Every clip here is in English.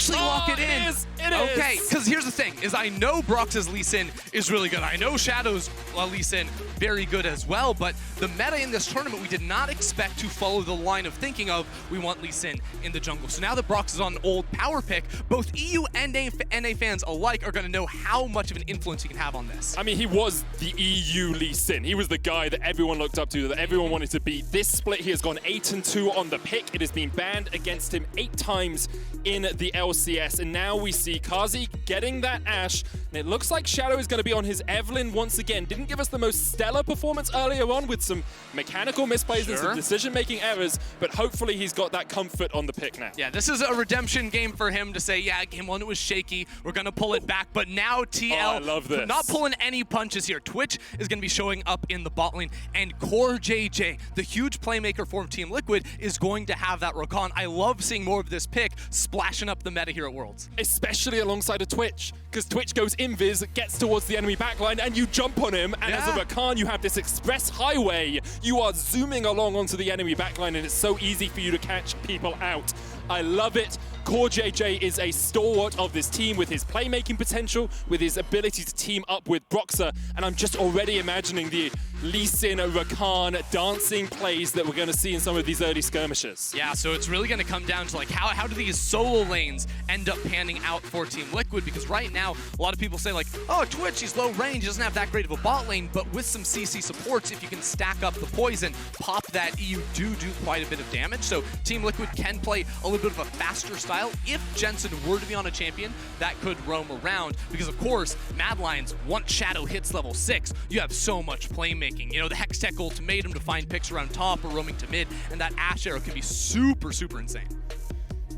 actually lock it in. It is. Okay, because here's the thing, is I know Broxah's Lee Sin is really good. I know Shadow's Lee Sin very good as well, but the meta in this tournament, we did not expect to follow the line of thinking of we want Lee Sin in the jungle. So now that Broxah is on an old power pick, both EU and NA fans alike are going to know how much of an influence he can have on this. I mean, he was the EU Lee Sin. He was the guy that everyone looked up to, that everyone wanted to beat. This split, he has gone 8-2 on the pick. It has been banned against him 8 times in the LCS, and now we see Carzzy getting that Ashe, and it looks like Shadow is going to be on his Evelynn once again. Didn't give us the most stellar performance earlier on with some mechanical misplays and some decision-making errors, but hopefully he's got that comfort on the pick now. Yeah, this is a redemption game for him to say, yeah, game 1 it was shaky, we're going to pull it back, but now TL, I love this. Not pulling any punches here. Twitch is going to be showing up in the bot lane, and CoreJJ, the huge playmaker for Team Liquid, is going to have that Rakan. I love seeing more of this pick splashing up the meta here at Worlds. Especially alongside a Twitch, because Twitch goes invis, gets towards the enemy backline, and you jump on him, and as a Rakan, you have this express highway. You are zooming along onto the enemy backline, and it's so easy for you to catch people out. I love it. CoreJJ is a stalwart of this team with his playmaking potential, with his ability to team up with Broxah, and I'm just already imagining the Lee Sin, Rakan dancing plays that we're going to see in some of these early skirmishes. Yeah, so it's really going to come down to like how do these solo lanes end up panning out for Team Liquid, because right now a lot of people say like, oh, Twitch, he's low range, he doesn't have that great of a bot lane, but with some CC supports, if you can stack up the poison, pop that, you do quite a bit of damage. So Team Liquid can play a little bit of a faster style. If Jensen were to be on a champion, that could roam around, because of course, Mad Lions, once Shadow hits level 6, you have so much playmaking. You know, the Hextech ultimatum to find picks around top or roaming to mid, and that Ashe arrow can be super insane.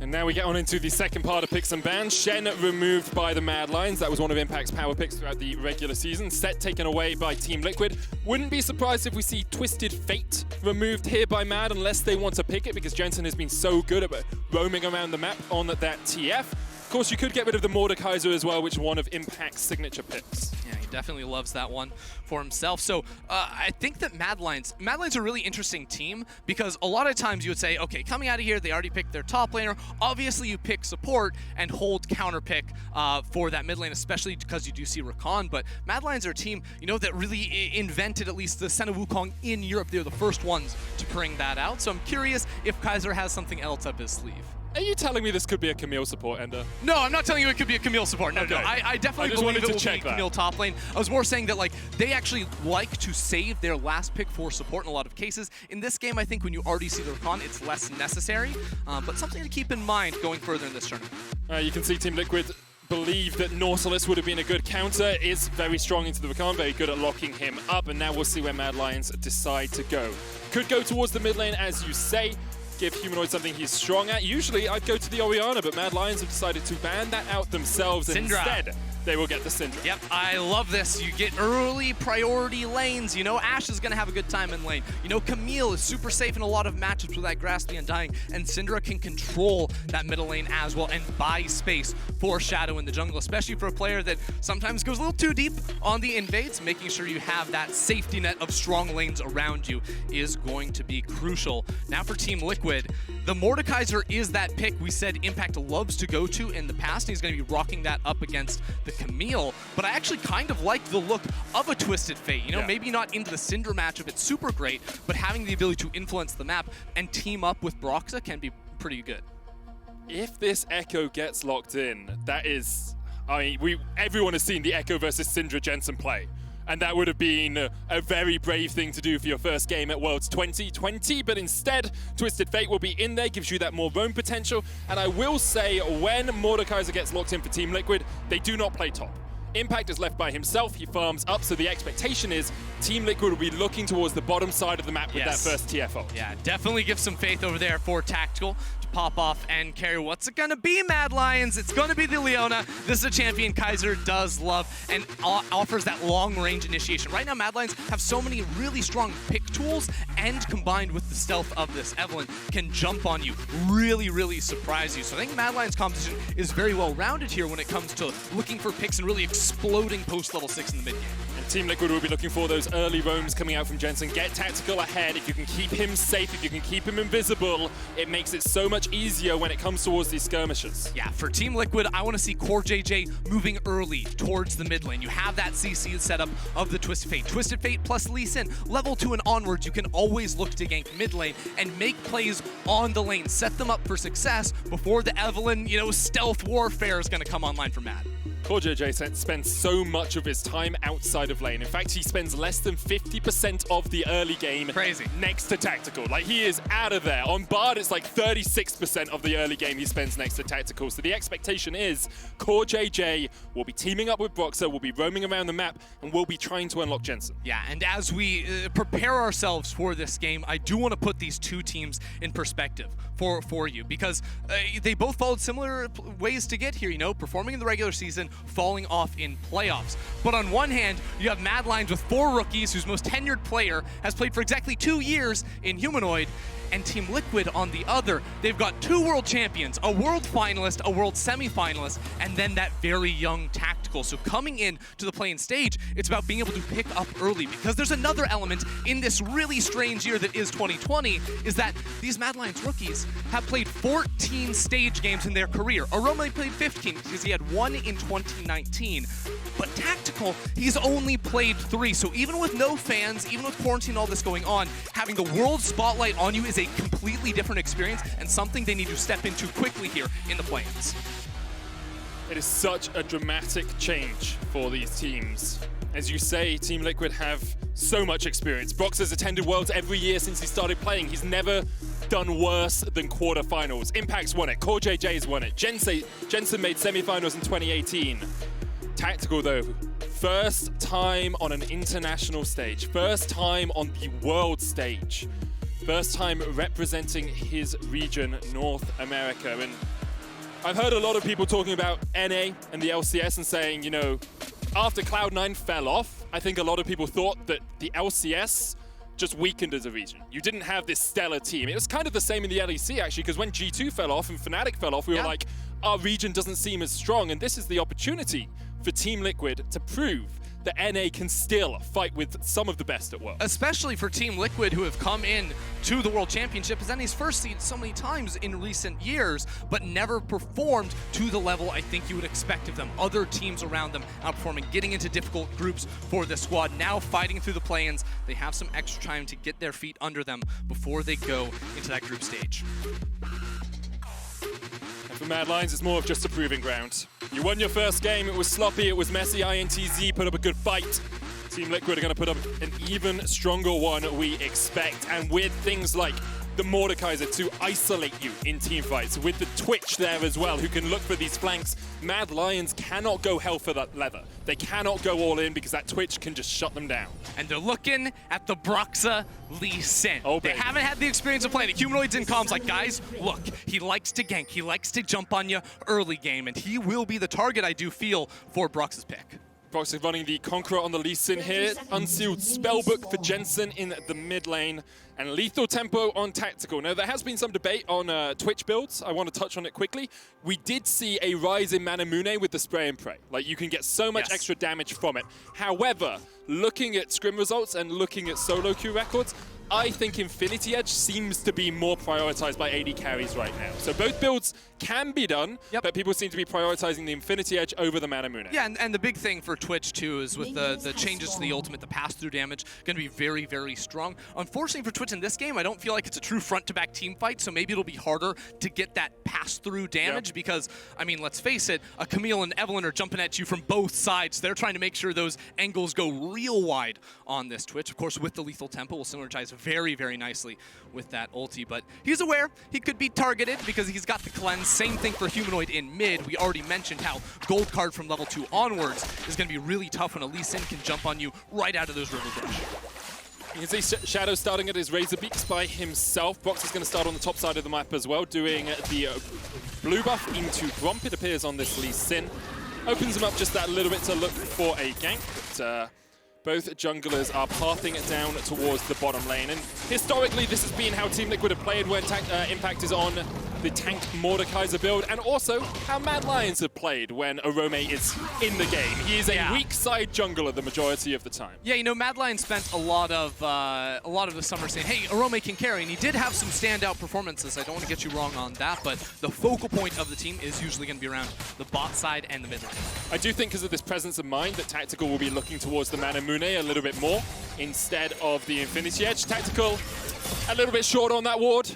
And now we get on into the second part of picks and bans. Shen removed by the Mad Lions. That was one of Impact's power picks throughout the regular season. Set taken away by Team Liquid. Wouldn't be surprised if we see Twisted Fate removed here by Mad, unless they want to pick it, because Jensen has been so good at roaming around the map on that TF. Of course, you could get rid of the Mordekaiser as well, which is one of Impact's signature picks. Yeah, he definitely loves that one for himself. So I think that Mad Lions are a really interesting team, because a lot of times you would say, okay, coming out of here, they already picked their top laner. Obviously, you pick support and hold counter pick for that mid lane, especially because you do see Rakan. But Mad Lions are a team, you know, that really invented at least the Senna Wukong in Europe. They were the first ones to bring that out. So I'm curious if Kaiser has something else up his sleeve. Are you telling me this could be a Camille support, Ender? No, I'm not telling you it could be a Camille support. No, okay. I definitely believe it will be Camille top lane. I was more saying that like they actually like to save their last pick for support in a lot of cases. In this game, I think when you already see the Rakan, it's less necessary, but something to keep in mind going further in this tournament. You can see Team Liquid believe that Nautilus would have been a good counter, is very strong into the Rakan, very good at locking him up, and now we'll see where Mad Lions decide to go. Could go towards the mid lane, as you say. Give Humanoid something he's strong at. Usually I'd go to the Orianna, but Mad Lions have decided to ban that out themselves, and instead they will get the Syndra. Yep, I love this. You get early priority lanes. You know Ashe is going to have a good time in lane. You know Camille is super safe in a lot of matchups with that Grasp the Undying, and Syndra can control that middle lane as well and buy space for Shadow in the jungle, especially for a player that sometimes goes a little too deep on the invades. Making sure you have that safety net of strong lanes around you is going to be crucial. Now for Team Liquid, the Mordekaiser is that pick we said Impact loves to go to in the past, and he's going to be rocking that up against the Camille, but I actually kind of like the look of a Twisted Fate. You know, maybe not into the Syndra matchup, it's super great, but having the ability to influence the map and team up with Broxah can be pretty good. If this Echo gets locked in, that is, I mean, everyone has seen the Echo versus Syndra Jensen play. And that would have been a very brave thing to do for your first game at Worlds 2020, but instead, Twisted Fate will be in there, gives you that more roam potential, and I will say, when Mordekaiser gets locked in for Team Liquid, they do not play top. Impact is left by himself, he farms up, so the expectation is Team Liquid will be looking towards the bottom side of the map with that first TFO. Yeah, definitely give some faith over there for Tactical to pop off and carry. What's it gonna be, Mad Lions? It's gonna be the Leona. This is a champion Kaiser does love and offers that long-range initiation. Right now, Mad Lions have so many really strong pick tools and combined with the stealth of this Evelynn can jump on you, really surprise you. So I think Mad Lion's composition is very well rounded here when it comes to looking for picks and really exploding post level 6 in the mid game. And Team Liquid will be looking for those early roams coming out from Jensen. Get tactical ahead. If you can keep him safe, if you can keep him invisible, it makes it so much easier when it comes towards these skirmishes. Yeah, for Team Liquid, I want to see CoreJJ moving early towards the mid lane. You have that CC setup of the Twisted Fate. Twisted Fate plus Lee Sin. Level 2 and onwards, you can always look to gank mid lane and make plays on the lane. Set them up for success before the Evelynn, stealth warfare is going to come online for Mad. CoreJJ spends so much of his time outside of lane. In fact, he spends less than 50% of the early game next to tactical. Like, he is out of there. On Bard, it's like 36% of the early game he spends next to tactical. So the expectation is CoreJJ will be teaming up with Broxah, will be roaming around the map, and will be trying to unlock Jensen. Yeah, and as we prepare ourselves for this game, I do want to put these two teams in perspective for you, because they both followed similar ways to get here, performing in the regular season, falling off in playoffs. But on one hand, you have Mad Lions with 4 rookies whose most tenured player has played for exactly 2 years in Humanoid, and Team Liquid on the other. They've got 2 world champions, a world finalist, a world semi-finalist, and then that very young tactical. So coming in to the playing stage, it's about being able to pick up early, because there's another element in this really strange year that is 2020, is that these Mad Lions rookies have played 14 stage games in their career. Orome played 15 because he had 1 in 2019. But Tactical, he's only played 3. So even with no fans, even with quarantine and all this going on, having the world spotlight on you is a completely different experience and something they need to step into quickly here in the play-ins. It is such a dramatic change for these teams. As you say, Team Liquid have so much experience. Broxah's attended Worlds every year since he started playing. He's never done worse than quarterfinals. Impact's won it. CoreJJ's won it. Jensen made semifinals in 2018. Tactical, though, first time on an international stage. First time on the world stage. First time representing his region, North America. And I've heard a lot of people talking about NA and the LCS and saying, after Cloud9 fell off, I think a lot of people thought that the LCS just weakened as a region. You didn't have this stellar team. It was kind of the same in the LEC, actually, because when G2 fell off and Fnatic fell off, we were like, our region doesn't seem as strong, and this is the opportunity for Team Liquid to prove that NA can still fight with some of the best at World. Especially for Team Liquid, who have come in to the World Championship as NA's first seed so many times in recent years, but never performed to the level I think you would expect of them. Other teams around them outperforming, getting into difficult groups for the squad, now fighting through the play-ins. They have some extra time to get their feet under them before they go into that group stage. And for Mad Lions, it's more of just a proving ground. You won your first game, it was sloppy, it was messy, INTZ put up a good fight. Team Liquid are going to put up an even stronger one, we expect. And with things like the Mordekaiser to isolate you in team fights, with the Twitch there as well, who can look for these flanks, Mad Lions cannot go hell for that leather. They cannot go all in because that Twitch can just shut them down. And they're looking at the Broxah Lee Sin. Oh, they haven't had the experience of playing it. Humanoid's in comms like, guys, look, he likes to gank, he likes to jump on you early game, and he will be the target, I do feel, for Broxah's pick. Broxah running the Conqueror on the Lee Sin here. Unsealed Spellbook for Jensen in the mid lane. And Lethal Tempo on Tactical. Now, there has been some debate on Twitch builds. I want to touch on it quickly. We did see a rise in Manamune with the Spray and Pray. Like, you can get so much extra damage from it. However, looking at scrim results and looking at solo queue records, I think Infinity Edge seems to be more prioritized by AD carries right now. So both builds can be done, but people seem to be prioritizing the Infinity Edge over the Manamune. Yeah, and the big thing for Twitch, too, is with the changes to the ultimate, the pass-through damage, going to be very, very strong. Unfortunately for Twitch in this game, I don't feel like it's a true front-to-back team fight, so maybe it'll be harder to get that pass-through damage because, I mean, let's face it, a Camille and Evelynn are jumping at you from both sides. They're trying to make sure those angles go real wide on this Twitch. Of course, with the Lethal Tempo, will synergize very, very nicely with that ulti, but he's aware he could be targeted because he's got the cleanse. Same thing for Humanoid in mid. We already mentioned how gold card from level 2 onwards is going to be really tough when a Lee Sin can jump on you right out of those river brush. You can see Shadow starting at his Razor Beaks by himself. Broxah's going to start on the top side of the map as well, doing the blue buff into Gromp, it appears, on this Lee Sin. Opens him up just that little bit to look for a gank. But, Both junglers are pathing it down towards the bottom lane. And historically, this has been how Team Liquid have played when Impact is on the tanked Mordekaiser build, and also how Mad Lions have played when Orome is in the game. He is a weak side jungler the majority of the time. Yeah, you know, Mad Lions spent a lot of the summer saying, hey, Orome can carry, and he did have some standout performances. I don't want to get you wrong on that, but the focal point of the team is usually going to be around the bot side and the mid lane. I do think because of this presence of mind that Tactical will be looking towards the Mana Mune a little bit more instead of the Infinity Edge. Tactical a little bit short on that ward.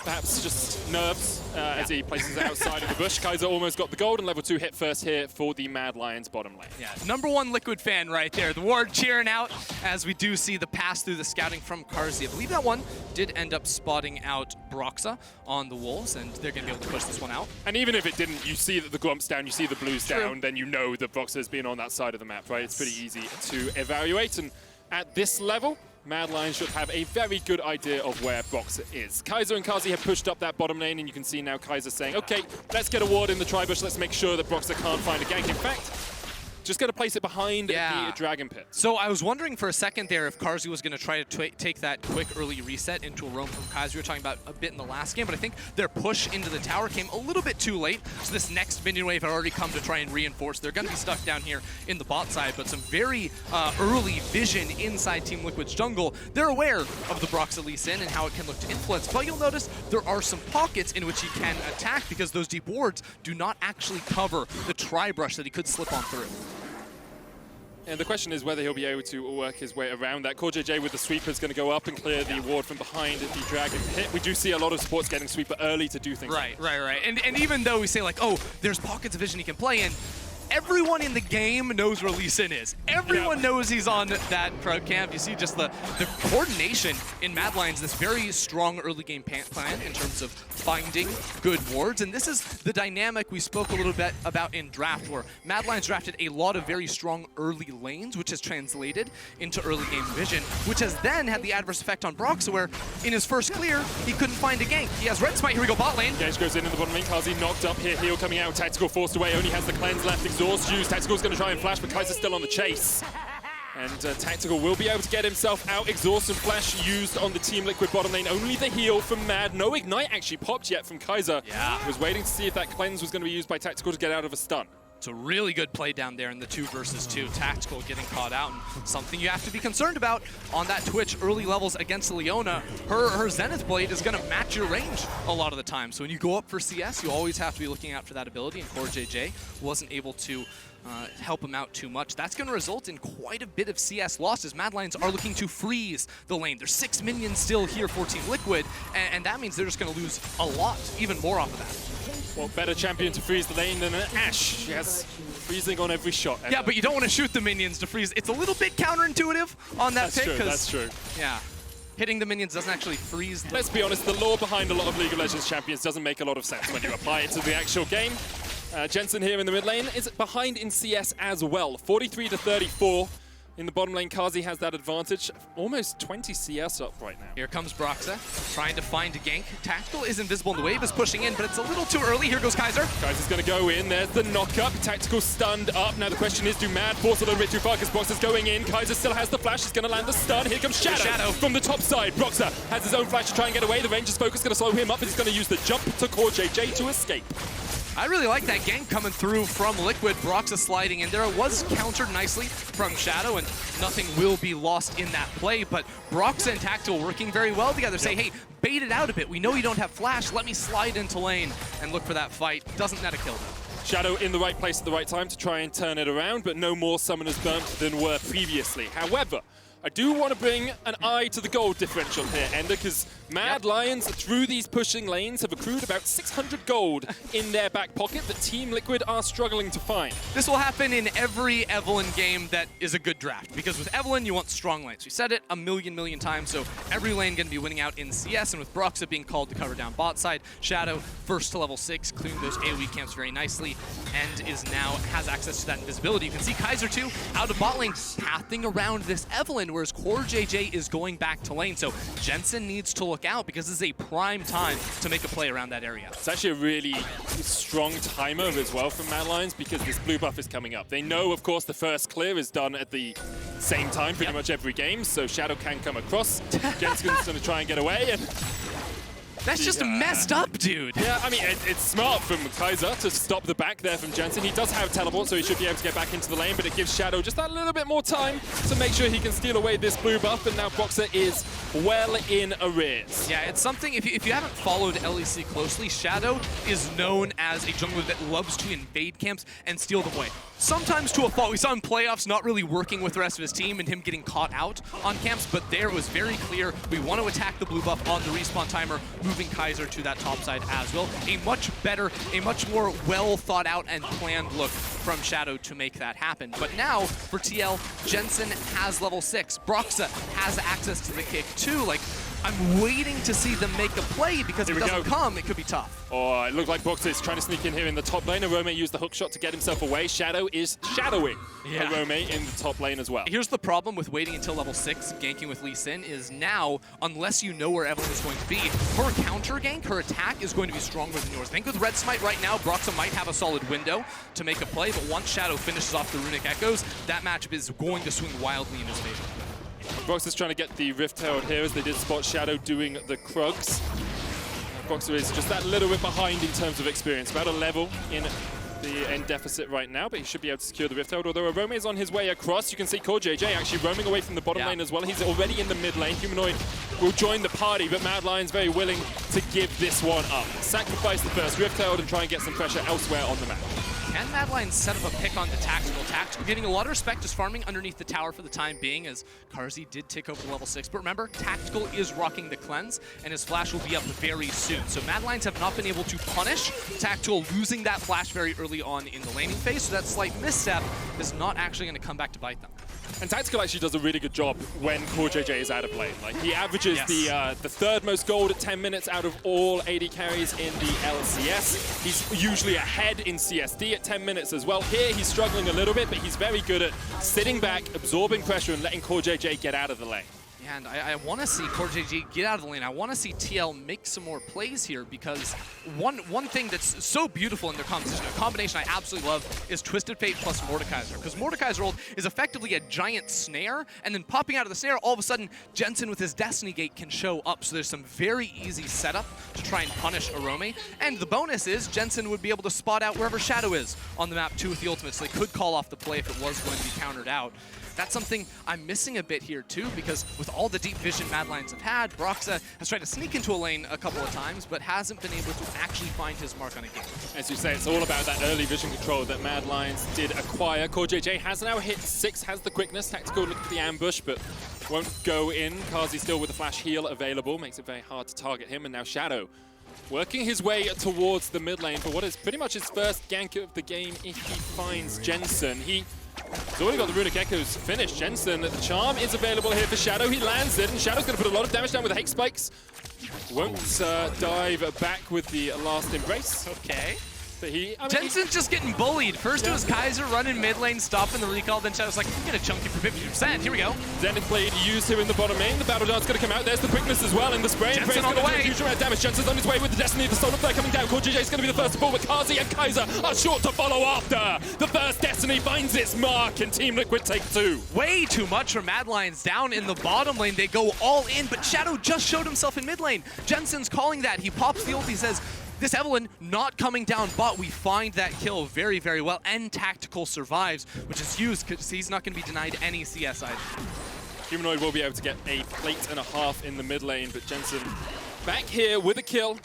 Perhaps just nerves as he places it outside of the bush. Kaiser almost got the gold, and level 2 hit first here for the Mad Lions bottom lane. Yeah, #1 Liquid fan right there. The ward cheering out as we do see the pass through the scouting from Carzzy. I believe that one did end up spotting out Broxah on the Wolves, and they're going to be able to push this one out. And even if it didn't, you see that the Grump's down, you see the Blue's down, then you know that Broxah has been on that side of the map, right? It's pretty easy to evaluate, and at this level, Mad Lions should have a very good idea of where Broxah is. Kaiser and Carzzy have pushed up that bottom lane, and you can see now Kaiser saying, okay, let's get a ward in the tri-bush, let's make sure that Broxah can't find a gank. In fact, just going to place it behind the Dragon Pit. So I was wondering for a second there if Carzzy was going to try to take that quick early reset into a roam from Kaiser. We were talking about a bit in the last game, but I think their push into the tower came a little bit too late. So this next minion wave had already come to try and reinforce. They're going to be stuck down here in the bot side, but some very early vision inside Team Liquid's jungle. They're aware of the Broxah Lee Sin and how it can look to influence, but you'll notice there are some pockets in which he can attack because those deep wards do not actually cover the tri-brush that he could slip on through. And the question is whether he'll be able to work his way around that. CoreJJ with the sweeper is going to go up and clear the ward from behind the Dragon Pit. We do see a lot of supports getting sweeper early to do things. Right. And even though we say like, oh, there's pockets of vision he can play in, everyone in the game knows where Lee Sin is. Everyone knows he's on that crowd camp. You see just the coordination in Mad Lions, this very strong early game plan in terms of finding good wards. And this is the dynamic we spoke a little bit about in draft, where Mad Lions drafted a lot of very strong early lanes, which has translated into early game vision, which has then had the adverse effect on Broxah, where in his first clear, he couldn't find a gank. He has Red Smite. Here we go, bot lane. Gage goes in the bottom lane. Carzzy knocked up here. Heal coming out. Tactical forced away. Only has the cleanse left. Exhaust used. Tactical's going to try and flash, but Kaiser's still on the chase. And Tactical will be able to get himself out. Exhaust and flash used on the Team Liquid bottom lane. Only the heal from Mad. No ignite actually popped yet from Kaiser. Yeah. Was waiting to see if that cleanse was going to be used by Tactical to get out of a stun. It's a really good play down there in the 2 versus 2. Tactical getting caught out, and something you have to be concerned about on that Twitch early levels against Leona. Her Zenith Blade is going to match your range a lot of the time. So when you go up for CS, you always have to be looking out for that ability, and CoreJJ wasn't able to help him out too much. That's going to result in quite a bit of CS losses. Mad Lions are looking to freeze the lane. There's 6 minions still here for Team Liquid, and that means they're just going to lose a lot, even more off of that. Well, better champion to freeze the lane than Ashe. She has freezing on every shot. Yeah, but you don't want to shoot the minions to freeze. It's a little bit counterintuitive on that pick. That's true. Yeah. Hitting the minions doesn't actually freeze them. Let's be honest, the lore behind a lot of League of Legends champions doesn't make a lot of sense when you apply it to the actual game. Jensen here in the mid lane is behind in CS as well. 43 to 34. In the bottom lane, Carzzy has that advantage. Almost 20 CS up right now. Here comes Broxah, trying to find a gank. Tactical is invisible, and the wave is pushing in, but it's a little too early. Here goes Kaiser. Kaiser's going to go in. There's the knock-up. Tactical stunned up. Now the question is, do Mad force a little bit too far because Broxah's going in. Kaiser still has the flash. He's going to land the stun. Here comes Shadow from the top side. Broxah has his own flash to try and get away. The Ranger's focus going to slow him up, and he's going to use the jump to CoreJJ to escape. I really like that gank coming through from Liquid. Broxah sliding in there. It was countered nicely from Shadow, and nothing will be lost in that play. But Broxah and Tactical working very well together. Say, hey, bait it out a bit. We know you don't have flash. Let me slide into lane and look for that fight. Doesn't net a kill, though. Shadow in the right place at the right time to try and turn it around, but no more summoners burnt than were previously. However, I do want to bring an eye to the gold differential here, Ender, because Mad Lions, through these pushing lanes, have accrued about 600 gold in their back pocket that Team Liquid are struggling to find. This will happen in every Evelynn game that is a good draft, because with Evelynn, you want strong lanes. We said it a million times, so every lane going to be winning out in CS, and with Broxah being called to cover down bot side, Shadow, first to level 6, clearing those AoE camps very nicely, and has access to that invisibility. You can see Kaiser, too, out of bot lane, pathing around this Evelynn, whereas CoreJJ is going back to lane. So Jensen needs to look out because this is a prime time to make a play around that area. It's actually a really strong timer as well from Mad Lions because this blue buff is coming up. They know, of course, the first clear is done at the same time pretty much every game, so Shadow can come across. Jensen's going to try and get away, and that's just messed up, dude. Yeah, I mean, it's smart from Kaiser to stop the back there from Jensen. He does have teleport, so he should be able to get back into the lane, but it gives Shadow just that little bit more time to make sure he can steal away this blue buff, and now Broxah is well in arrears. Yeah, it's something, if you haven't followed LEC closely, Shadow is known as a jungler that loves to invade camps and steal them away. Sometimes to a fault. We saw in playoffs not really working with the rest of his team and him getting caught out on camps, but there it was very clear we want to attack the blue buff on the respawn timer, moving Kaiser to that top side as well. A much better, a much more well thought out and planned look from Shadow to make that happen. But now for TL, Jensen has level 6. Broxah has access to the kick too. Like, I'm waiting to see them make a play because if it doesn't come, it could be tough. Oh, it looked like Broxah is trying to sneak in here in the top lane. Orome used the hook shot to get himself away. Shadow is shadowing Orome in the top lane as well. Here's the problem with waiting until level 6, ganking with Lee Sin, is now, unless you know where Evelynn is going to be, her counter gank, her attack is going to be stronger than yours. I think with Red Smite right now, Broxah might have a solid window to make a play, but once Shadow finishes off the Runic Echoes, that matchup is going to swing wildly in his favor. Broxah's trying to get the Rift Herald here as they did spot Shadow doing the Krugs. Broxah is just that little bit behind in terms of experience, about a level in the end deficit right now, but he should be able to secure the Rift Herald, although Orome is on his way across. You can see CoreJJ actually roaming away from the bottom lane as well. He's already in the mid lane. Humanoid will join the party, but Mad Lion's very willing to give this one up. Sacrifice the first Rift Herald and try and get some pressure elsewhere on the map. Can Mad Lion set up a pick on the Tactical? Tactical getting a lot of respect, just farming underneath the tower for the time being, as Carzzy did tick over to level 6. But remember, Tactical is rocking the cleanse, and his flash will be up very soon. So Mad Lions have not been able to punish Tactical losing that flash very early on in the laning phase, so that slight misstep is not actually going to come back to bite them. And Tactical actually does a really good job when CoreJJ is out of lane. Like, he averages the third most gold at 10 minutes out of all AD carries in the LCS. He's usually ahead in CSD at 10 minutes as well. Here, he's struggling a little bit, but he's very good at sitting back, absorbing pressure, and letting CoreJJ get out of the lane. And I want to see CoreJJ get out of the lane. I want to see TL make some more plays here, because one thing that's so beautiful in their composition, a combination I absolutely love, is Twisted Fate plus Mordekaiser. Because Mordekaiser ult is effectively a giant snare, and then popping out of the snare, all of a sudden, Jensen with his Destiny Gate can show up. So there's some very easy setup to try and punish Orome. And the bonus is Jensen would be able to spot out wherever Shadow is on the map too with the ultimate, so they could call off the play if it was going to be countered out. That's something I'm missing a bit here too, because with all the deep vision Mad Lions have had, Broxah has tried to sneak into a lane a couple of times, but hasn't been able to actually find his mark on a game. As you say, it's all about that early vision control that Mad Lions did acquire. CoreJJ has now hit 6, has the quickness. Tactical look at the ambush, but won't go in. Carzzy still with the flash heal available, makes it very hard to target him, and now Shadow working his way towards the mid lane for what is pretty much his first gank of the game if he finds Jensen. He's already got the Runic Echoes finished. Jensen, the charm is available here for Shadow. He lands it, and Shadow's going to put a lot of damage down with the Hate Spikes. Won't dive back with the last embrace. Okay. But Jensen's just getting bullied. First it was Kaiser running mid lane, stopping the recall, then Shadow's like, I'm going to chunk you for 50%. Here we go. Zenith Blade used here in the bottom lane. The Battle Dart's going to come out. There's the quickness as well in the spray. Jensen on the way. Huge amount of damage. Jensen's on his way with the Destiny. The Solar Flare coming down. CoreJJ's going to be the first to fall, but Carzzy and Kaiser are short to follow after. The first Destiny finds its mark, and Team Liquid take 2. Way too much for Mad Lions down in the bottom lane. They go all in, but Shadow just showed himself in mid lane. Jensen's calling that. He pops the ult. He says, this Evelynn not coming down, but we find that kill very, very well, and Tactical survives, which is huge because he's not going to be denied any CS either. Humanoid will be able to get a plate and a half in the mid lane, but Jensen back here with a kill,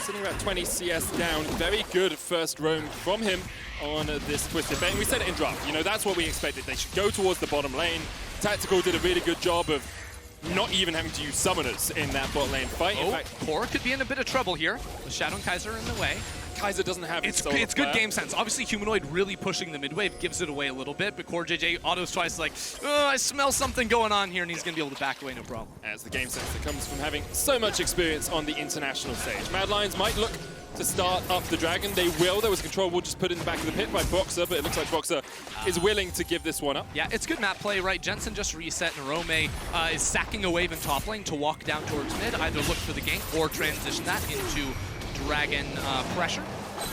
sitting about 20 CS down. Very good first roam from him on this Twisted Fate. And we said it in draft, you know, that's what we expected. They should go towards the bottom lane. Tactical did a really good job of not even having to use summoners in that bot lane fight. In fact, Core could be in a bit of trouble here with Shadow and Kaiser in the way. Kaiser doesn't have it's good game sense. Obviously, Humanoid really pushing the mid wave gives it away a little bit, but CoreJJ autos twice like, oh, I smell something going on here, and he's going to be able to back away, no problem. As the game sense that comes from having so much experience on the international stage. Mad Lions might look to start up the Dragon. They will. There was control we'll just put in the back of the pit by Broxah, but it looks like Broxah is willing to give this one up. Yeah, it's good map play, right? Jensen just reset, and Orome is sacking a wave in top lane to walk down towards mid, either look for the gank or transition that into Dragon pressure.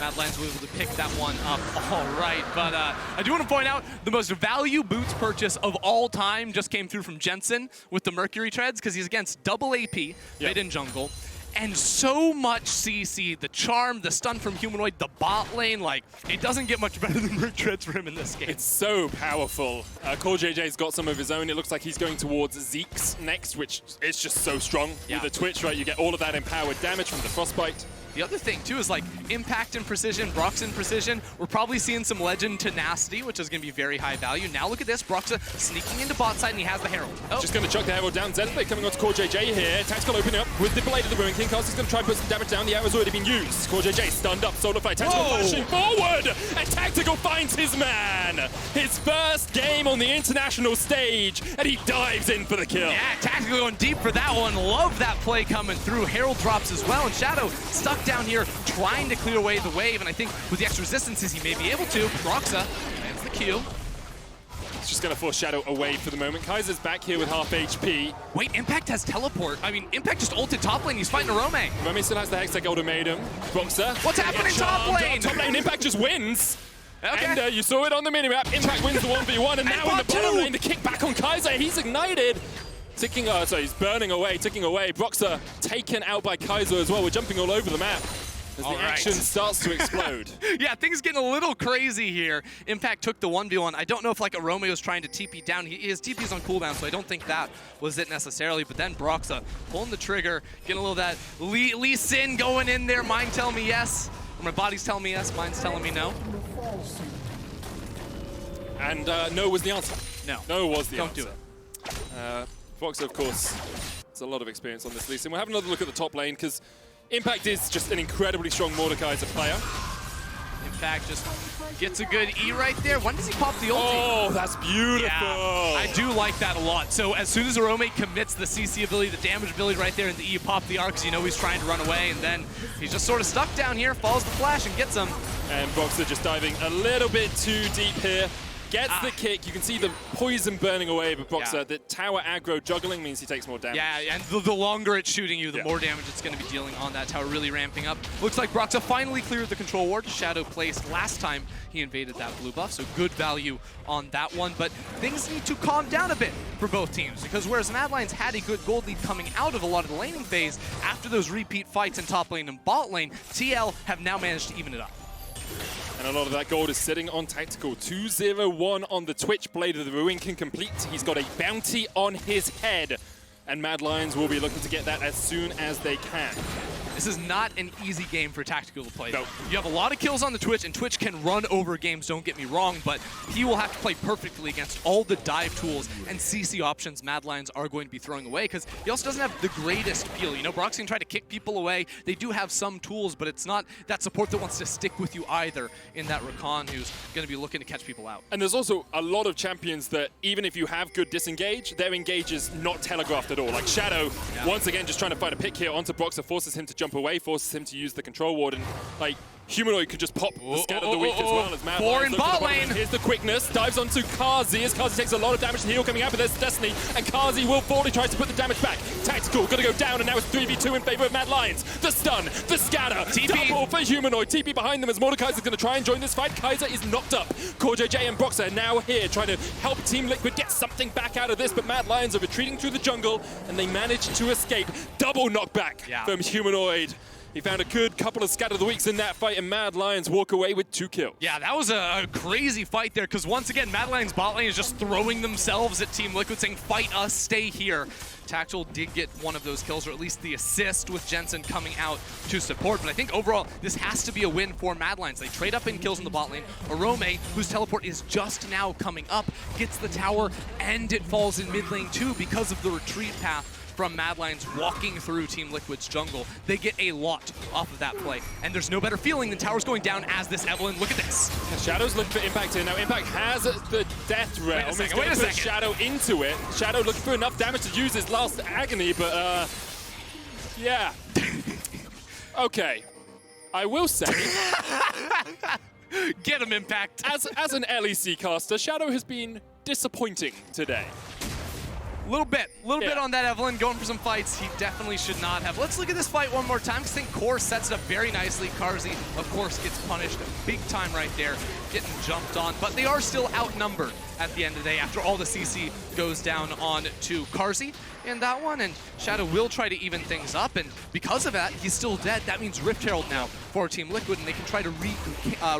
Mad Lions were able to pick that one up all right. But I do want to point out the most value boots purchase of all time just came through from Jensen with the Mercury Treads because he's against double AP, mid and jungle. And so much CC, the charm, the stun from Humanoid, the bot lane, like, it doesn't get much better than Merc Treads for him in this game. It's so powerful. CoreJJ's got some of his own. It looks like he's going towards Zeke's next, which is just so strong. With the Twitch, right? You get all of that empowered damage from the Frostbite. The other thing, too, is like impact and precision, Broxah and precision. We're probably seeing some legend tenacity, which is going to be very high value. Now look at this, Broxah sneaking into bot side, and he has the Herald. Just going to chuck the Herald down. Zenflake coming on to CoreJJ here. Tactical opening up with the Blade of the Ruin King. Carzzy's going to try and put some damage down. The arrow's already been used. CoreJJ stunned up. Solarflare. Tactical flashing forward. And Tactical finds his man. His first game on the international stage, and he dives in for the kill. Yeah, Tactical going deep for that one. Love that play coming through. Herald drops as well, and Shadow stuck down here, trying to clear away the wave, and I think with the extra resistances he may be able to. Broxah lands the Q. It's just going to force Shadow away for the moment. Kaiser's back here with half HP. Wait, Impact has teleport. I mean, Impact just ulted top lane. He's fighting Orome. Orome still has the Hextech Ultimatum. Broxah. What's happening top lane? Top lane, Impact just wins. Okay. And you saw it on the minimap. Impact wins the 1v1, and now in the bottom lane, the kick back on Kaiser. He's ignited. Ticking, he's burning away, ticking away. Broxah taken out by Kaiser as well. We're jumping all over the map as the action starts to explode. Yeah, things getting a little crazy here. Impact took the 1v1. I don't know if like Orome was trying to TP down. His TP's on cooldown, so I don't think that was it necessarily. But then Broxah pulling the trigger, getting a little of that Lee Sin going in there. Mind telling me yes. Or my body's telling me yes, mind's telling me no. And no was the answer. No was the answer. Don't do it. Broxah, of course, has a lot of experience on this Lee Sin. We'll have another look at the top lane because Impact is just an incredibly strong Mordekaiser player. Impact just gets a good E right there. When does he pop the ulti? Oh, that's beautiful. Yeah, I do like that a lot. So as soon as Orome commits the CC ability, the damage ability right there, and the E pop the arc, because you know he's trying to run away, and then he's just sort of stuck down here, follows the flash, and gets him. And Broxah just diving a little bit too deep here. Gets the kick. You can see the poison burning away, but Broxah, the tower aggro juggling means he takes more damage. Yeah, and the longer it's shooting you, the more damage it's going to be dealing on that tower, really ramping up. Looks like Broxah finally cleared the control ward. Shadow placed last time he invaded that blue buff, so good value on that one. But things need to calm down a bit for both teams, because whereas Mad Lions had a good gold lead coming out of a lot of the laning phase, after those repeat fights in top lane and bot lane, TL have now managed to even it up. And a lot of that gold is sitting on Tactical. 2-0-1 on the Twitch. Blade of the Ruin can complete. He's got a bounty on his head. And Mad Lions will be looking to get that as soon as they can. This is not an easy game for Tactical to play. No. You have a lot of kills on the Twitch, and Twitch can run over games, don't get me wrong, but he will have to play perfectly against all the dive tools and CC options Mad Lions are going to be throwing away, because he also doesn't have the greatest feel. You know, Broxah can try to kick people away. They do have some tools, but it's not that support that wants to stick with you either in that Rakan, who's going to be looking to catch people out. And there's also a lot of champions that, even if you have good disengage, their engage is not telegraphed at all. Like Shadow, once again, just trying to find a pick here onto Broxah, forces him to jump away, forces him to use the control ward, and like Humanoid could just pop the scat of the week as well as Mad Four Lions in bot lane. Here's the quickness, dives onto Carzzy as Carzzy takes a lot of damage. The heal coming out, but there's Destiny, and Carzzy will fall. He tries to put the damage back. Tactical, gonna go down, and now it's 3v2 in favor of Mad Lions. The stun, the scatter, TP. Double for Humanoid. TP behind them as Mordekaiser's gonna try and join this fight. Kaiser is knocked up. CoreJJ and Broxah are now here trying to help Team Liquid get something back out of this, but Mad Lions are retreating through the jungle, and they manage to escape. Double knockback from Humanoid. He found a good couple of scatter of the weeks in that fight, and Mad Lions walk away with 2 kills. Yeah, that was a crazy fight there, because once again, Mad Lions bot lane is just throwing themselves at Team Liquid, saying, fight us, stay here. Tactical did get one of those kills, or at least the assist with Jensen coming out to support. But I think overall, this has to be a win for Mad Lions. They trade up in kills in the bot lane. Orome, whose teleport is just now coming up, gets the tower, and it falls in mid lane too because of the retreat path from Mad Lions walking through Team Liquid's jungle. They get a lot off of that play. And there's no better feeling than towers going down as this Evelynn. Look at this. Shadow's looking for Impact here. Now Impact has the Death Realm. He's going to put Shadow into it. Shadow looking for enough damage to use his last agony, but yeah. Okay. I will say, get him, Impact. As an LEC caster, Shadow has been disappointing today. little bit on that Evelynn, going for some fights. He definitely should not have. Let's look at this fight one more time, because I think Core sets it up very nicely. Carzzy, of course, gets punished big time right there, getting jumped on, but they are still outnumbered at the end of the day after all the CC goes down on to Carzzy in that one, and Shadow will try to even things up, and because of that, he's still dead. That means Rift Herald now for Team Liquid, and they can try to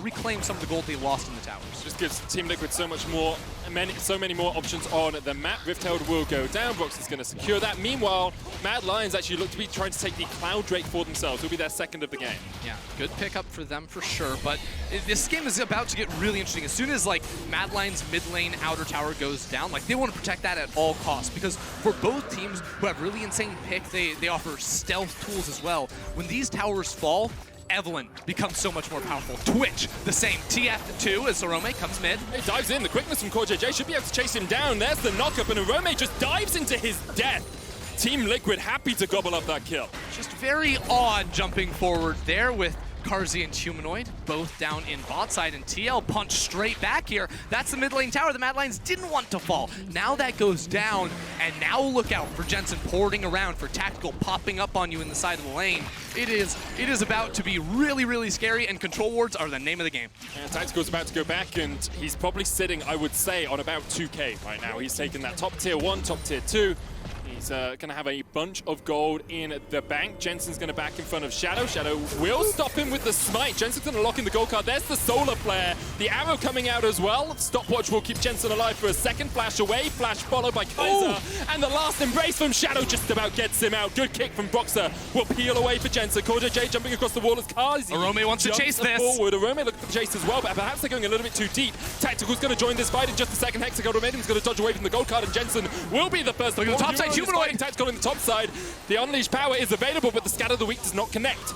reclaim some of the gold they lost in the towers. Just gives Team Liquid so many more options on the map. Rift Herald will go down. Broxah's going to secure that. Meanwhile, Mad Lions actually look to be trying to take the Cloud Drake for themselves. It'll be their second of the game. Yeah, good pickup for them for sure, but this game is about to get really interesting. As soon as like Mad Lions mid lane outer tower goes down, like they want to protect that at all costs, because for both teams who have really insane pick, they offer stealth tools as well. When these towers fall, Evelynn becomes so much more powerful. Twitch, the same. TF2 as Orome comes mid. He dives in. The quickness from CoreJJ should be able to chase him down. There's the knockup, and Orome just dives into his death. Team Liquid happy to gobble up that kill. Just very odd jumping forward there with Carzzy and Humanoid, both down in bot side, and TL punched straight back here. That's the mid lane tower the Mad Lions didn't want to fall. Now that goes down, and now look out for Jensen porting around, for Tactical popping up on you in the side of the lane. It is about to be really, really scary, and control wards are the name of the game. And Tactical's about to go back, and he's probably sitting, I would say, on about 2K right now. He's taken that top tier 1, top tier 2. He's going to have a bunch of gold in the bank. Jensen's going to back in front of Shadow. Shadow will stop him with the smite. Jensen's going to lock in the gold card. There's the solar flare. The arrow coming out as well. Stopwatch will keep Jensen alive for a second. Flash away. Flash followed by Kaiser. Ooh. And the last embrace from Shadow just about gets him out. Good kick from Broxah. Will peel away for Jensen. CoreJJ jumping across the wall as Carzzy. Orome wants to chase this. Forward. Orome looking for the chase as well, but perhaps they're going a little bit too deep. Tactical's going to join this fight in just a second. Hexagon Maiden's going to dodge away from the gold card, and Jensen will be the first. Look at the top side. Humanoid. Tactical in the top side. The Unleashed power is available, but the Scatter of the Weak does not connect.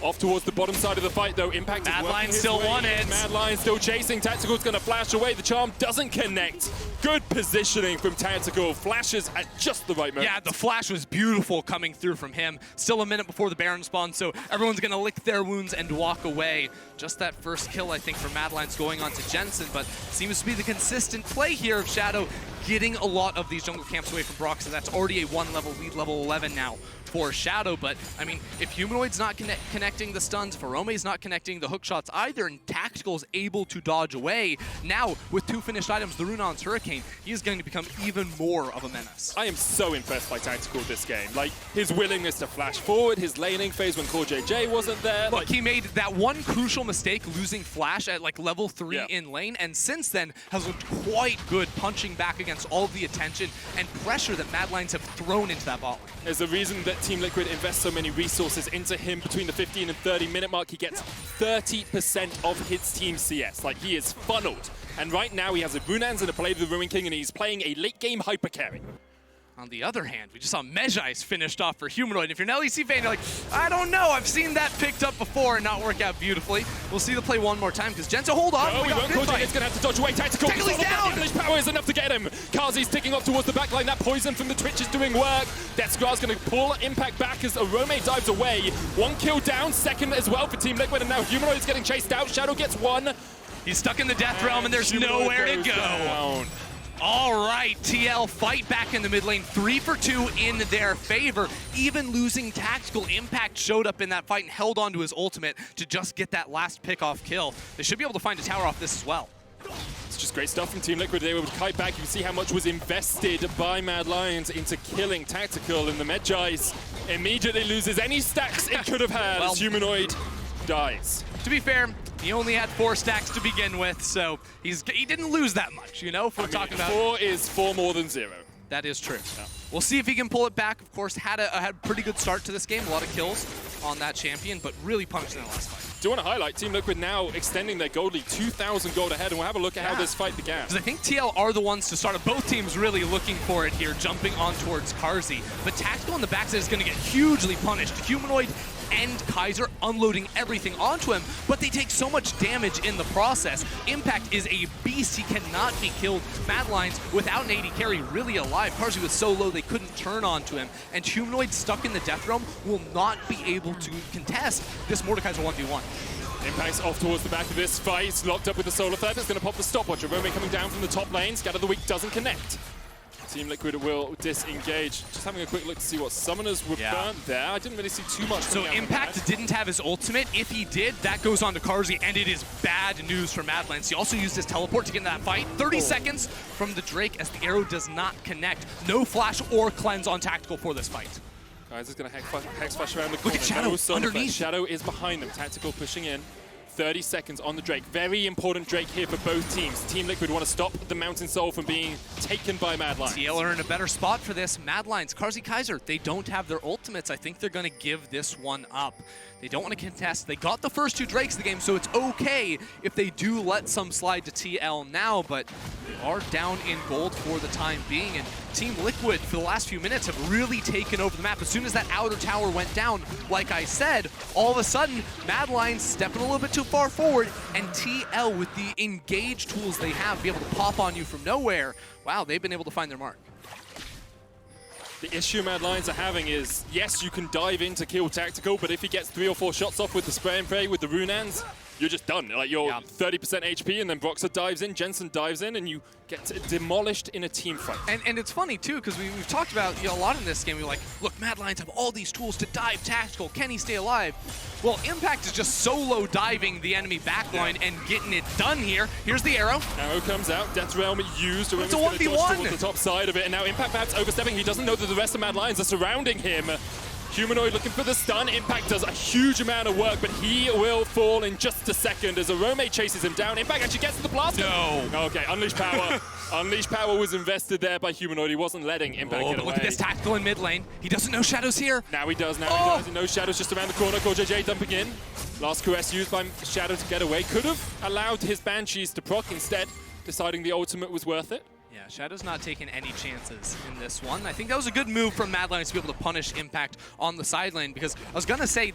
Off towards the bottom side of the fight, though. Impact is Mad working Lions his still way. won it. Mad Lions still chasing. Tactical's going to flash away. The charm doesn't connect. Good positioning from Tactical. Flashes at just the right moment. Yeah, the flash was beautiful coming through from him. Still a minute before the Baron spawn, so everyone's going to lick their wounds and walk away. Just that first kill, I think, for Mad Lions going on to Jensen, but seems to be the consistent play here of Shadow getting a lot of these jungle camps away from Broxah. That's already a 1-level lead, level 11 now for Shadow, but I mean, if Humanoid's not connecting the stuns, if Orome's not connecting the hook shots either, and Tactical's able to dodge away, now with 2 finished items, the Runon's Hurricane, he is going to become even more of a menace. I am so impressed by Tactical this game. Like, his willingness to flash forward, his laning phase when CoreJJ wasn't there. Look, he made that one crucial mistake, losing flash at like level 3 in lane, and since then has looked quite good punching back against all of the attention and pressure that Mad Lions have thrown into that bot lane. There's a reason that Team Liquid invests so many resources into him. Between the 15 and 30 minute mark, he gets 30% of his team CS. Like, he is funneled. And right now he has a Runans and a play of the Ruin King, and he's playing a late game hyper carry. On the other hand, we just saw Mejai's finished off for Humanoid. If you're an LEC fan, you're like, I don't know, I've seen that picked up before and not work out beautifully. We'll see the play one more time, because Jensen, hold on. Oh, he won't. CoreJJ's going to have to dodge away. Tactical. He's down. English power is enough to get him. Carzzy's ticking off towards the backline. That poison from the Twitch is doing work. Deathscar's going to pull Impact back as Orome dives away. 1 kill down, second as well for Team Liquid, and now Humanoid is getting chased out. Shadow gets 1. He's stuck in the Death Realm, and there's nowhere to go. Down. All right, TL fight back in the mid lane, 3 for 2 in their favor. Even losing Tactical, Impact showed up in that fight and held on to his ultimate to just get that last pick-off kill. They should be able to find a tower off this as well. It's just great stuff from Team Liquid. They were able to kite back. You can see how much was invested by Mad Lions into killing Tactical, and the Mejai's immediately loses any stacks it could have had. Well, as Humanoid dies. To be fair, he only had 4 stacks to begin with, so he didn't lose that much, you know, if we're talking about... 4 is 4 more than 0. That is true. Yeah. We'll see if he can pull it back. Of course, had a pretty good start to this game, a lot of kills on that champion, but really punished in the last fight. Do want to highlight Team Liquid now extending their gold lead 2,000 gold ahead, and we'll have a look at how this fight began. Because I think TL are the ones to start it. Both teams really looking for it here, jumping on towards Carzzy. But Tactical on the backside is going to get hugely punished. Humanoid and Kaiser unloading everything onto him, but they take so much damage in the process. Impact is a beast. He cannot be killed. Mad Lions, without an AD carry, really alive. Carzzy was so low they couldn't turn onto him. And Humanoid, stuck in the Death Realm, will not be able to contest this Mordekaiser 1v1. Impact's off towards the back of this fight. He's locked up with the Solar Threat. It's going to pop the stopwatch. Orome coming down from the top lane. Scatter the Weak doesn't connect. Team Liquid will disengage. Just having a quick look to see what summoners were burnt there. I didn't really see too much. So Impact didn't have his ultimate. If he did, that goes on to Carzzy, and it is bad news for Madlands. He also used his teleport to get in that fight. 30 seconds from the Drake as the arrow does not connect. No flash or cleanse on Tactical for this fight. Kaiser's going to hex flash around the corner. Look at Shadow underneath. Shadow is behind them. Tactical pushing in. 30 seconds on the Drake. Very important Drake here for both teams. Team Liquid want to stop the Mountain Soul from being taken by Mad Lions. TL are in a better spot for this. Mad Lions, Carzzy, Kaiser, they don't have their ultimates. I think they're going to give this one up. They don't want to contest. They got the first 2 Drakes of the game, so it's okay if they do let some slide to TL now, but they are down in gold for the time being. And Team Liquid, for the last few minutes, have really taken over the map. As soon as that outer tower went down, like I said, all of a sudden, Mad Lions stepping a little bit too far forward, and TL, with the engage tools they have, be able to pop on you from nowhere. Wow, they've been able to find their mark. The issue Mad Lions are having is, yes, you can dive in to kill Tactical, but if he gets 3 or 4 shots off with the spray and pray with the Runans, you're just done. Like, you're 30% HP, and then Broxah dives in, Jensen dives in, and you get demolished in a team fight. And it's funny, too, because we've talked about a lot in this game. We're like, look, Mad Lions have all these tools to dive Tactical. Can he stay alive? Well, Impact is just solo diving the enemy backline and getting it done here. Here's the arrow. Arrow comes out. Death Realm used. It's a 1v1. Towards the top side of it, and now Impact perhaps overstepping. He doesn't know that the rest of Mad Lions are surrounding him. Humanoid looking for the stun. Impact does a huge amount of work, but he will fall in just a second as Orome chases him down. Impact actually gets to the blast. No. Okay, Unleash Power. Unleash Power was invested there by Humanoid. He wasn't letting Impact get away. Look at this Tactical in mid lane. He doesn't know Shadow's here. Now he does. Now he does. He knows Shadow's just around the corner. CoreJJ dumping in. Last caress used by Shadow to get away. Could have allowed his Banshees to proc instead, deciding the ultimate was worth it. Yeah, Shadow's not taking any chances in this one. I think that was a good move from Mad Lions to be able to punish Impact on the side lane, because I was going to say,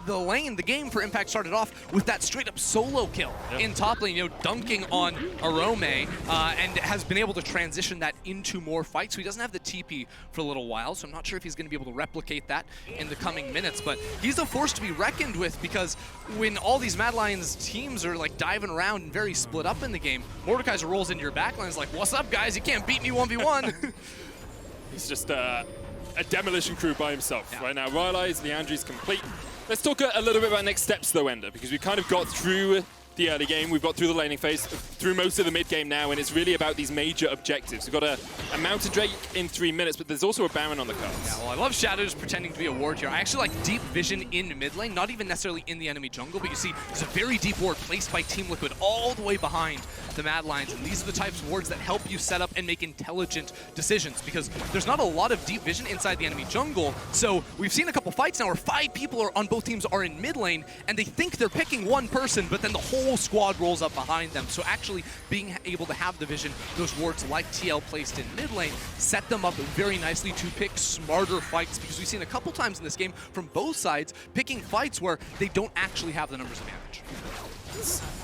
the game for Impact started off with that straight-up solo kill in top lane, dunking on Orome, and has been able to transition that into more fights. So he doesn't have the TP for a little while, so I'm not sure if he's going to be able to replicate that in the coming minutes. But he's a force to be reckoned with, because when all these Mad Lions teams are like diving around and very split up in the game, Mordekaiser rolls into your backline and is like, what's up, guys? You can't beat me 1v1. He's just a demolition crew by himself right now. Rylai's, Leandri's complete. Let's talk a little bit about next steps, though, Ender, because we kind of got through the early game, we've got through the laning phase, through most of the mid game now, and it's really about these major objectives. We've got a Mountain Drake in 3 minutes, but there's also a Baron on the cards. Yeah, well, I love Shadow just pretending to be a ward here. I actually like deep vision in mid lane, not even necessarily in the enemy jungle, but you see there's a very deep ward placed by Team Liquid all the way behind the Mad Lions, and these are the types of wards that help you set up and make intelligent decisions, because there's not a lot of deep vision inside the enemy jungle. So we've seen a couple fights now where 5 people are on both teams are in mid lane, and they think they're picking one person, but then the whole squad rolls up behind them. So actually being able to have the vision, those wards like TL placed in mid lane, set them up very nicely to pick smarter fights, because we've seen a couple times in this game from both sides picking fights where they don't actually have the numbers advantage.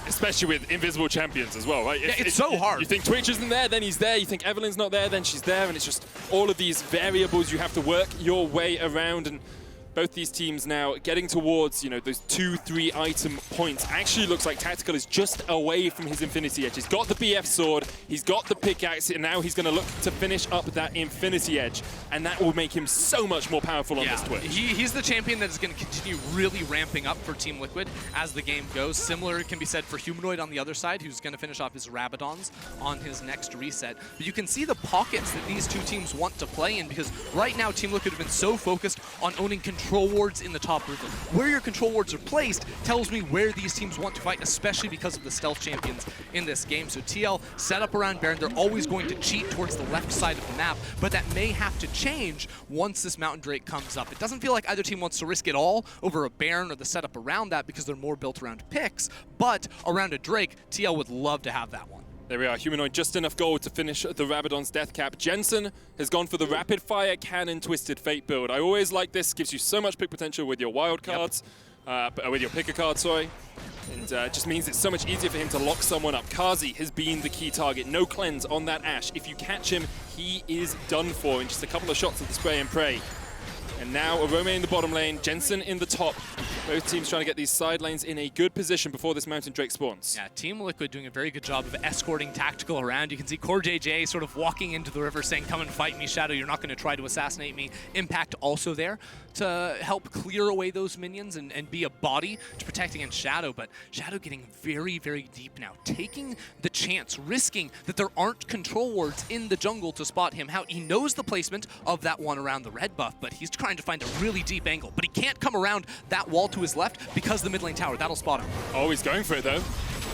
Especially with invisible champions as well, right? Yeah, it's so hard. You think Twitch isn't there, then he's there. You think Evelynn's not there, then she's there. And it's just all of these variables you have to work your way around. And both these teams now getting towards, those 2-3 item points. Actually looks like Tactical is just away from his Infinity Edge. He's got the BF sword, he's got the pickaxe, and now he's going to look to finish up that Infinity Edge. And that will make him so much more powerful on this Twitch. He's the champion that is going to continue really ramping up for Team Liquid as the game goes. Similar can be said for Humanoid on the other side, who's going to finish off his Rabadons on his next reset. But you can see the pockets that these two teams want to play in, because right now Team Liquid have been so focused on owning control wards in the top river. Where your control wards are placed tells me where these teams want to fight, especially because of the stealth champions in this game. So TL set up around Baron. They're always going to cheat towards the left side of the map, but that may have to change once this Mountain Drake comes up. It doesn't feel like either team wants to risk it all over a Baron or the setup around that, because they're more built around picks, but around a Drake, TL would love to have that one. There we are, Humanoid just enough gold to finish the Rabadon's death cap. Jensen has gone for the rapid fire cannon Twisted Fate build. I always like this, gives you so much pick potential with your wild cards, with your picker card, sorry. And it just means it's so much easier for him to lock someone up. Carzzy has been the key target. No cleanse on that Ashe. If you catch him, he is done for in just a couple of shots of the spray and pray. And now Orome in the bottom lane, Jensen in the top. Both teams trying to get these side lanes in a good position before this Mountain Drake spawns. Yeah, Team Liquid doing a very good job of escorting Tactical around. You can see CoreJJ sort of walking into the river saying, come and fight me, Shadow, you're not going to try to assassinate me. Impact also there to help clear away those minions and be a body to protect against Shadow, but Shadow getting very, very deep now, taking the chance, risking that there aren't control wards in the jungle to spot him. How he knows the placement of that one around the red buff, but he's trying to find a really deep angle, but he can't come around that wall to his left because the mid lane tower, that'll spot him. Oh, he's going for it though.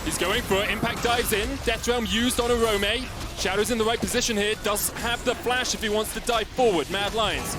He's going for it. Impact dives in. Death Realm used on Orome. Shadow's in the right position here. Does have the flash if he wants to dive forward. Mad Lions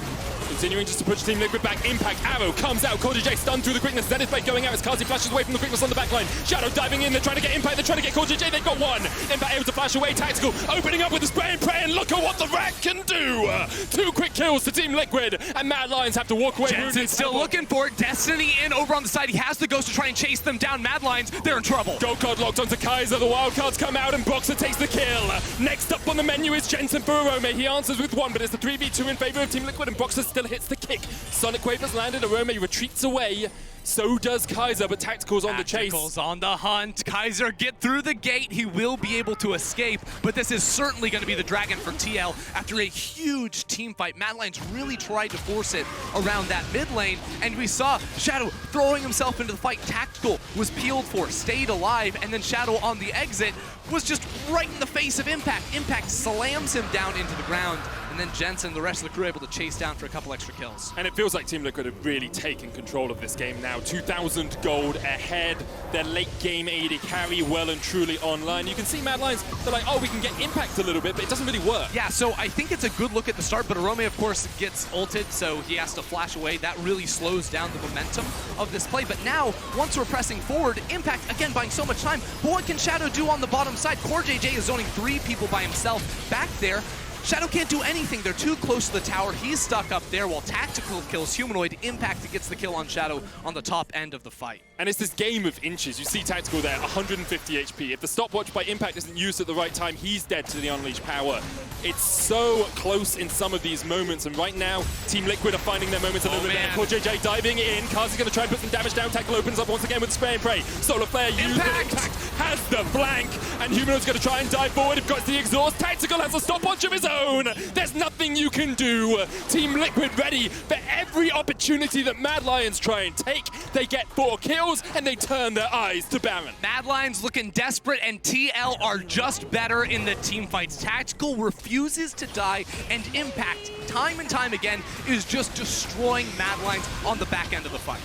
continuing just to push Team Liquid back. Impact arrow comes out. CoreJJ stunned through the quickness. Zenith Blade going out as Carzzy flashes away from the quickness on the backline. Shadow diving in. They're trying to get Impact. They're trying to get CoreJJ. They've got one. Impact able to flash away. Tactical opening up with the spray and pray. And look at what the Rat can do. 2 quick kills to Team Liquid. And Mad Lions have to walk away. Jensen's still looking for it. Destiny in over on the side. He has the Ghost to try and chase them down. Mad Lions, they're in trouble. Gold card locked onto Kaiser. The wildcards come out and Broxah takes the kill. Next up on the menu is Jensen for Orome. He answers with 1, but it's the 3v2 in favor of Team Liquid and Broxah still hits the kick. Sonic Wave has landed. Orome retreats away. So does Kaiser, but Tactical's on the chase. Tactical's on the hunt. Kaiser get through the gate. He will be able to escape, but this is certainly going to be the dragon for TL after a huge team fight. Mad Lions really tried to force it around that mid lane, and we saw Shadow throwing himself into the fight. Tactical was peeled for, stayed alive, and then Shadow on the exit was just right in the face of Impact. Impact slams him down into the ground, and then Jensen, the rest of the crew, able to chase down for a couple extra kills. And it feels like Team Liquid have really taken control of this game now. 2,000 gold ahead. Their late game AD carry well and truly online. You can see Mad Lions, they're like, oh, we can get Impact a little bit, but it doesn't really work. Yeah, so I think it's a good look at the start, but Orome, of course, gets ulted, so he has to flash away. That really slows down the momentum of this play. But now, once we're pressing forward, Impact, again, buying so much time. But what can Shadow do on the bottom side? CoreJJ is zoning 3 people by himself back there. Shadow can't do anything. They're too close to the tower. He's stuck up there while Tactical kills Humanoid. Impact gets the kill on Shadow on the top end of the fight. And it's this game of inches. You see Tactical there, 150 HP. If the stopwatch by Impact isn't used at the right time, he's dead to the unleashed power. It's so close in some of these moments, and right now, Team Liquid are finding their moments a little bit better. CoreJJ diving in. Carzzy's going to try and put some damage down. Tactical opens up once again with spray and pray. Solar Flare used. Impact has the flank, and Humanoid's going to try and dive forward. If got the exhaust, Tactical has a stopwatch of his own. There's nothing you can do. Team Liquid ready for every opportunity that Mad Lions try and take. They get 4 kills, and they turn their eyes to Baron. Mad Lions looking desperate, and TL are just better in the team fights. Tactical refuses to die, and Impact, time and time again, is just destroying Mad Lions on the back end of the fight.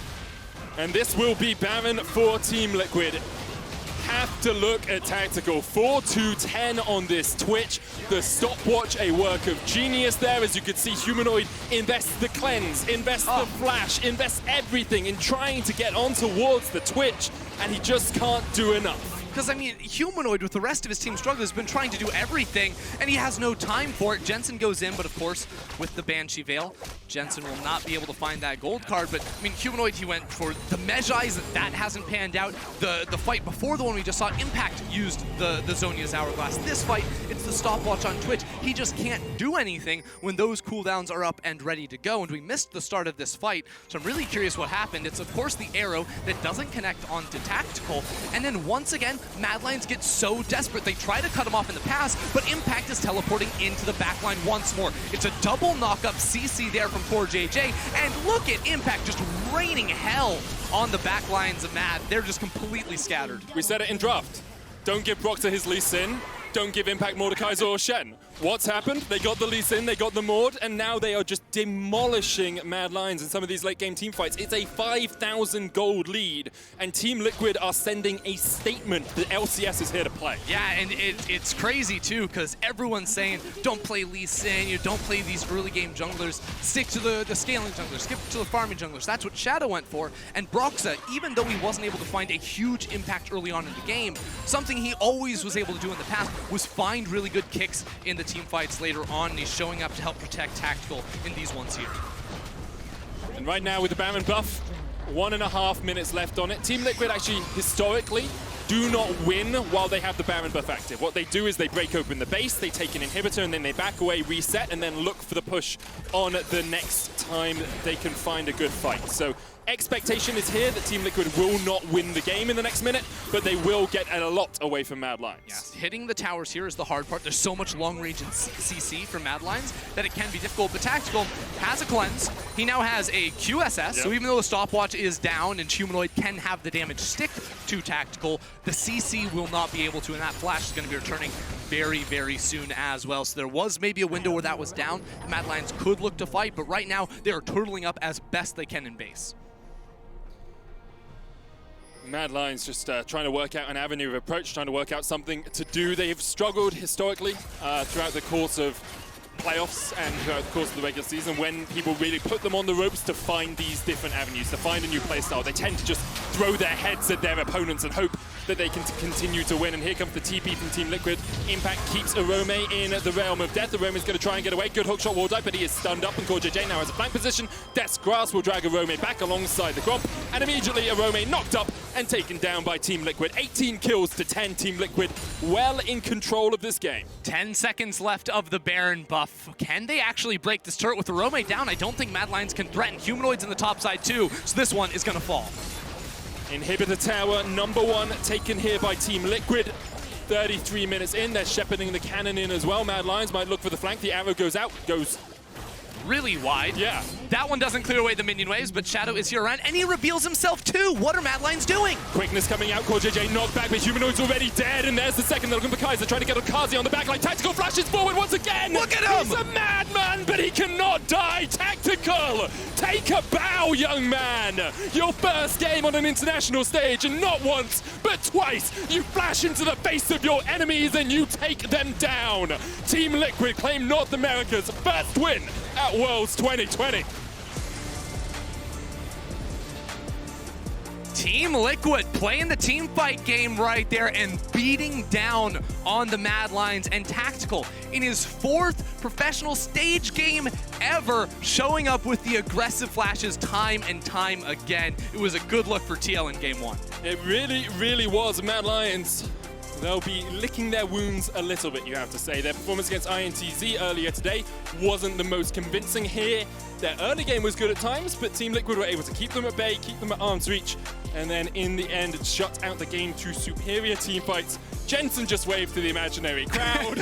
And this will be Baron for Team Liquid. Have to look at Tactical. 4-2-10 on this Twitch. The stopwatch, a work of genius there. As you could see, Humanoid invests the cleanse, invests the flash, invests everything in trying to get on towards the Twitch, and he just can't do enough. Because, I mean, Humanoid, with the rest of his team struggling, has been trying to do everything, and he has no time for it. Jensen goes in, but of course, with the Banshee Veil, Jensen will not be able to find that gold card. But, I mean, Humanoid, he went for the Mejai's. That hasn't panned out. The fight before the one we just saw, Impact used the Zhonya's Hourglass. This fight, it's the stopwatch on Twitch. He just can't do anything when those cooldowns are up and ready to go. And we missed the start of this fight, so I'm really curious what happened. It's, of course, the arrow that doesn't connect onto Tactical. And then, once again, Mad Lions get so desperate. They try to cut him off in the pass, but Impact is teleporting into the backline once more. It's a double knock-up CC there from CoreJJ, and look at Impact just raining hell on the backlines of Mad. They're just completely scattered. We said it in draft. Don't give Broxah his Lee Sin. Don't give Impact Mordekaiser or Shen. What's happened? They got the Lee Sin, they got the Mord, and now they are just demolishing Mad Lions in some of these late game team fights. It's a 5,000 gold lead, and Team Liquid are sending a statement that LCS is here to play. Yeah, and it's crazy too, because everyone's saying, don't play Lee Sin, you don't play these early game junglers, stick to the scaling junglers, skip to the farming junglers. That's what Shadow went for, and Broxah, even though he wasn't able to find a huge impact early on in the game, something he always was able to do in the past was find really good kicks in the team fights later on, and he's showing up to help protect Tactical in these ones here. And right now with the Baron buff, 1.5 minutes left on it. Team Liquid actually, historically, do not win while they have the Baron buff active. What they do is they break open the base, they take an inhibitor, and then they back away, reset, and then look for the push on the next time they can find a good fight. So expectation is here that Team Liquid will not win the game in the next minute, but they will get a lot away from Mad Lions. Yes, hitting the towers here is the hard part. There's so much long-range and CC from Mad Lions that it can be difficult, but Tactical has a cleanse. He now has a QSS, so even though the stopwatch is down and Humanoid can have the damage stick to Tactical, the CC will not be able to, and that flash is going to be returning very, very soon as well. So there was maybe a window where that was down. Mad Lions could look to fight, but right now they are turtling up as best they can in base. Mad Lions just trying to work out an avenue of approach, trying to work out something to do. They have struggled historically throughout the course of playoffs and throughout the course of the regular season when people really put them on the ropes to find these different avenues, to find a new playstyle. They tend to just throw their heads at their opponents and hope that they can continue to win. And here comes the TP from Team Liquid. Impact keeps Orome in the realm of death. Orome is going to try and get away. Good hookshot wall dive, but he is stunned up, and CoreJJ now has a flank position. Death's Grasp will drag Orome back alongside the Gromp, and immediately Orome knocked up and taken down by Team Liquid. 18 kills to 10. Team Liquid well in control of this game. 10 seconds left of the Baron buff. Can they actually break this turret with Orome down? I don't think Mad Lions can threaten. Humanoid's in the top side too, so this one is going to fall. Inhibitor tower number 1 taken here by Team Liquid. 33 minutes in, they're shepherding the cannon in as well. Mad Lions might look for the flank. The arrow goes out, goes really wide. Yeah. That one doesn't clear away the minion waves, but Shadow is here around, and he reveals himself too. What are Mad Lions doing? Quickness coming out, CoreJJ knocked back, but Humanoid's already dead, and there's the second. They're looking for Kaiser, trying to get on Carzzy on the back line. Tactical flashes forward once again. Look at him! He's a madman, but he cannot die. Tactical, take a bow, young man. Your first game on an international stage, and not once, but twice, you flash into the face of your enemies and you take them down. Team Liquid claim North America's first win at Worlds 2020. Team Liquid playing the team fight game right there and beating down on the Mad Lions, and Tactical in his 4th professional stage game ever, showing up with the aggressive flashes time and time again. It was a good look for TL in game 1. It really, really was. Mad Lions, they'll be licking their wounds a little bit, you have to say. Their performance against INTZ earlier today wasn't the most convincing here. Their early game was good at times, but Team Liquid were able to keep them at bay, keep them at arm's reach, and then in the end, shut out the game through superior team fights. Jensen just waved to the imaginary crowd.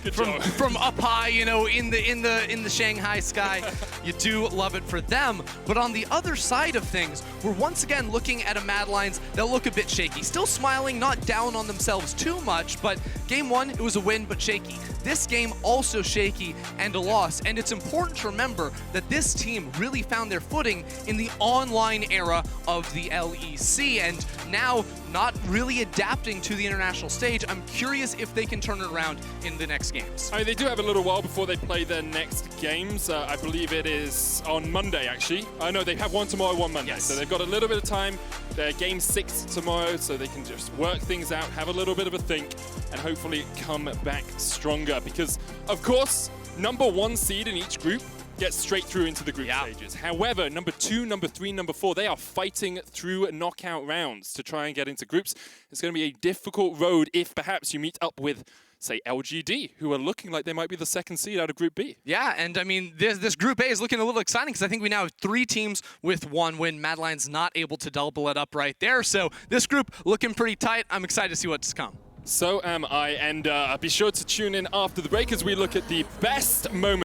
Good job. From up high, you know, in the Shanghai sky. You do love it for them. But on the other side of things, we're once again looking at a Mad Lions that look a bit shaky. Still smiling, not down on themselves too much, but game 1, it was a win, but shaky. This game also shaky and a loss. And it's important to remember that this team really found their footing in the online era of the LEC, and now not really adapting to the international stage. I'm curious if they can turn it around in the next games. I mean, they do have a little while before they play their next games. I believe it is on Monday, actually. No, they have one tomorrow, one Monday. Yes. So they've got a little bit of time. They're game 6 tomorrow, so they can just work things out, have a little bit of a think, and hopefully come back stronger. Because, of course, number 1 seed in each group gets straight through into the group stages. However, number 2, number 3, number 4, they are fighting through knockout rounds to try and get into groups. It's going to be a difficult road if perhaps you meet up with, say, LGD, who are looking like they might be the 2nd seed out of Group B. Yeah, and I mean, this Group A is looking a little exciting because I think we now have 3 teams with 1 win. Mad Lions not able to double it up right there. So this group looking pretty tight. I'm excited to see what's to come. So am I, and be sure to tune in after the break as we look at the best moments